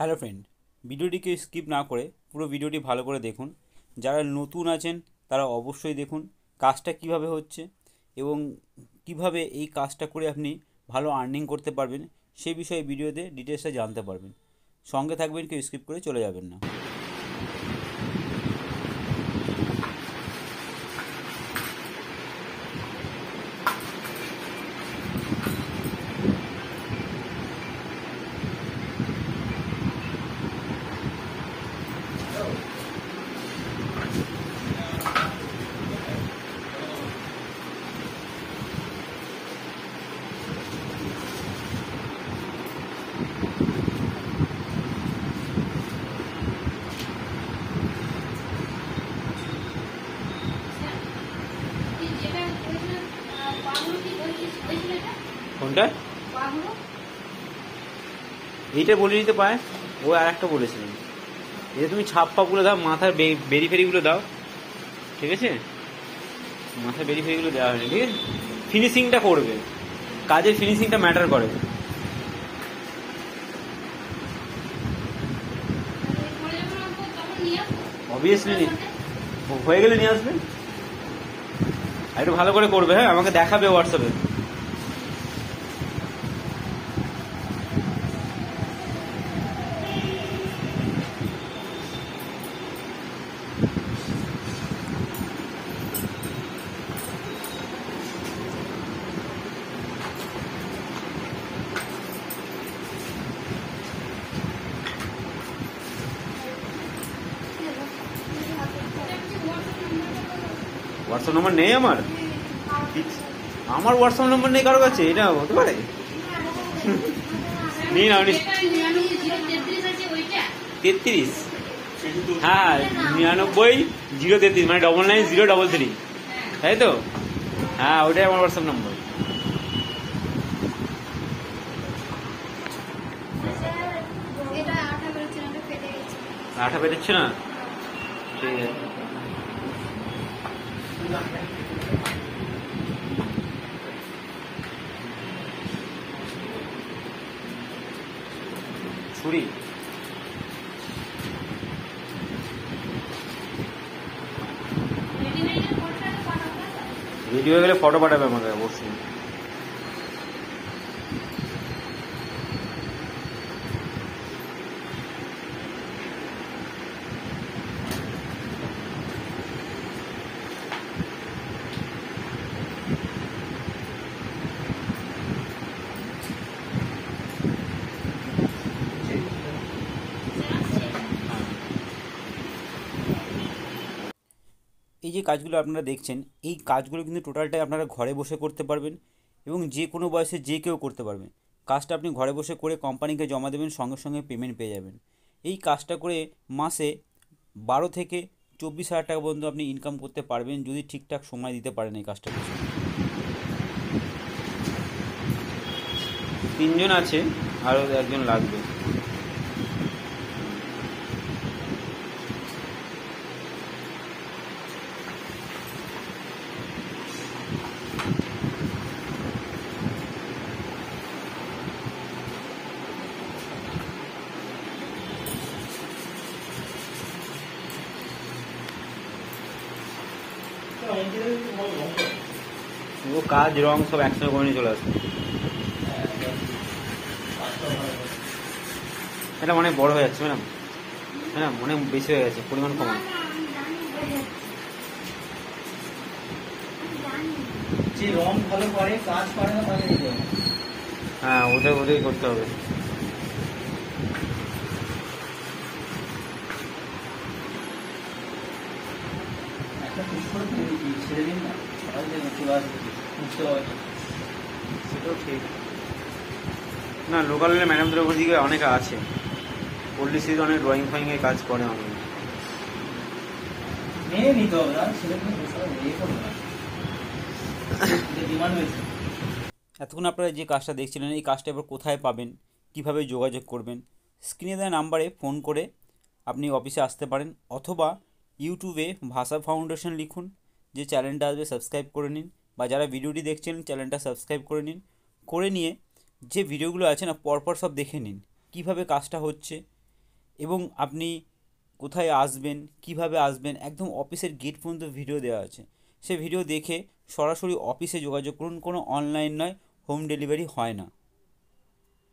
Hello friend, ভিডিওটিকে skip না করে পুরো ভিডিওটি ভালো করে দেখুন। যারা নতুন আছেন তারা অবশ্যই দেখুন কাজটা কিভাবে হচ্ছে এবং কিভাবে এই কাজটা করে আপনি ভালো আর্নিং করতে পারবেন সেই বিষয়ে ভিডিওতে ডিটেলসে জানতে পারবেন। সঙ্গে থাকবেন, কেউ স্কিপ করে চলে যাবেন না। কোনটা? এইটা বলে দিতে পারে, ও আর একটা বলেছিলেন। এটা তুমি ছাপ পাপগুলো দাও, মাথার বেরি ফেরিগুলো দাও, ঠিক আছে? মাথার বেরি ফেরিগুলো দেওয়া হয়নি, ঠিক আছে? ফিনিশিংটা করবে, কাজের ফিনিশিংটা ম্যাটার করে। অবভিয়াসলি হয়ে গেলে নিয়ে আসবে, আর একটু ভালো করে করবে। হ্যাঁ, আমাকে দেখাবে হোয়াটসঅ্যাপে। হোয়াটসঅ্যাপ নম্বর নেই আমার, হোয়াটসঅ্যাপ নম্বর নেই কারো কাছে, এটা হতে পারে? নিন আপনি 33, হ্যাঁ 99 033, মানে 99033, তাই তো? হ্যাঁ, ওটাই আমার হোয়াটসঅ্যাপ নম্বর। আঠা বেরোচ্ছে না, ঠিক আছে। ছুরি রেডি হয়ে গেলে ফটো পাঠাবে আমাকে অবশ্যই। এই যে কাজগুলো আপনারা দেখছেন, এই কাজগুলো কিন্তু টোটালটাই আপনারা ঘরে বসে করতে পারবেন এবং যে কোনো বয়সে যে কেউ করতে পারবেন। কাজটা আপনি ঘরে বসে করে কোম্পানিকে জমা দেবেন, সঙ্গে সঙ্গে পেমেন্ট পেয়ে যাবেন। এই কাজটা করে মাসে 12 থেকে 24 হাজার টাকা পর্যন্ত আপনি ইনকাম করতে পারবেন, যদি ঠিকঠাক সময় দিতে পারেন এই কাজটা পিছনে। 3জন আছে, আরও একজন লাগবে। ও কাজ রং সব একসঙ্গে করে নিয়ে চলে আসবে। এটা অনেক বড় হয়ে যাচ্ছে ম্যাডাম, ম্যাডাম অনেক বেশি হয়ে গেছে, পরিমাণ কমান। যে রং ভালো করে কাজ করে না তাহলে হ্যাঁ, ওটাই করতে হবে। একটা পুষ্কর ছেড়ে দিন না, সবাই চলে আসবে, বুঝতে পারবে। সেটাও ঠিক না, লোকাল ম্যাডামদের ওপর দিকে অনেকে আছে, পল্লী সিরিজ অনেক ড্রয়িং ফয়িংয়ের কাজ করে অনেক। মেনে নিতে হবে না, ছেলেগুলো ইয়ে করবে না, ডিমান্ড হয়েছে। এতক্ষণ আপনারা যে কাজটা দেখছিলেন, এই কাজটা এবার কোথায় পাবেন, কিভাবে যোগাযোগ করবেন, স্ক্রিনে দেওয়া নাম্বারে ফোন করে আপনি অফিসে আসতে পারেন, অথবা ইউটিউবে ভাষা ফাউন্ডেশন লিখুন, যে চ্যানেলটা আসবে সাবস্ক্রাইব করে নিন, বা যারা ভিডিওটি দেখছেন চ্যানেলটা সাবস্ক্রাইব করে নিন। করে নিয়ে যে ভিডিওগুলো আছে না, পরপর সব দেখে নিন কীভাবে কাজটা হচ্ছে এবং আপনি কোথায় আসবেন, কিভাবে আসবেন, একদম অফিসের গেট পর্যন্ত ভিডিও দেওয়া আছে। সে ভিডিও দেখে সরাসরি অফিসে যোগাযোগ করুন, কোনো অনলাইন নয়, হোম ডেলিভারি হয় না।